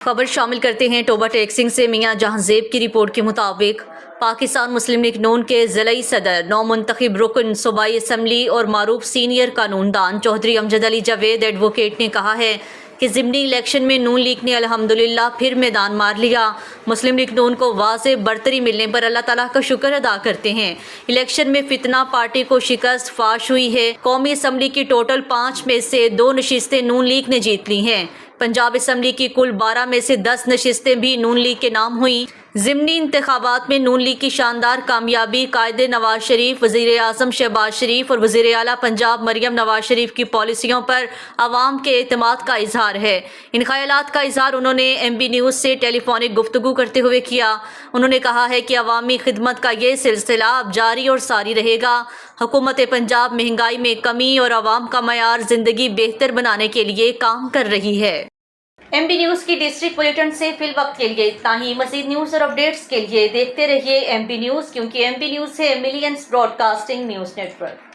خبر شامل کرتے ہیں ٹوبہ ٹیکسنگ سے۔ میاں جہاں زیب کی رپورٹ کے مطابق پاکستان مسلم لیگ نون کے ضلعی صدر، نو منتخب رکن صوبائی اسمبلی اور معروف سینئر قانون دان چودھری امجد علی جاوید ایڈوکیٹ نے کہا ہے کہ ضمنی الیکشن میں نون لیگ نے الحمدللہ پھر میدان مار لیا۔ مسلم لیگ نون کو واضح برتری ملنے پر اللہ تعالیٰ کا شکر ادا کرتے ہیں۔ الیکشن میں فتنہ پارٹی کو شکست فاش ہوئی ہے۔ قومی اسمبلی کی ٹوٹل 5 میں سے 2 نشستیں نون لیگ نے جیت لی ہیں۔ پنجاب اسمبلی کی کل 12 میں سے 10 نشستیں بھی نون لیگ کے نام ہوئیں۔ ضمنی انتخابات میں نون لیگ کی شاندار کامیابی قائد نواز شریف، وزیر اعظم شہباز شریف اور وزیر اعلیٰ پنجاب مریم نواز شریف کی پالیسیوں پر عوام کے اعتماد کا اظہار ہے۔ ان خیالات کا اظہار انہوں نے ایم بی نیوز سے ٹیلی فونک گفتگو کرتے ہوئے کیا۔ انہوں نے کہا ہے کہ عوامی خدمت کا یہ سلسلہ اب جاری اور ساری رہے گا۔ حکومت پنجاب مہنگائی میں کمی اور عوام کا معیار زندگی بہتر بنانے کے لیے کام کر رہی ہے۔ ایم بی نیوز کی ڈسٹرکٹ بلیٹن سے فی الوقت کے لیے اتنا ہی۔ مزید نیوز اور اپڈیٹس کے لیے دیکھتے رہیے ایم بی نیوز، کیونکہ ایم بی نیوز ہے millions broadcasting news net work.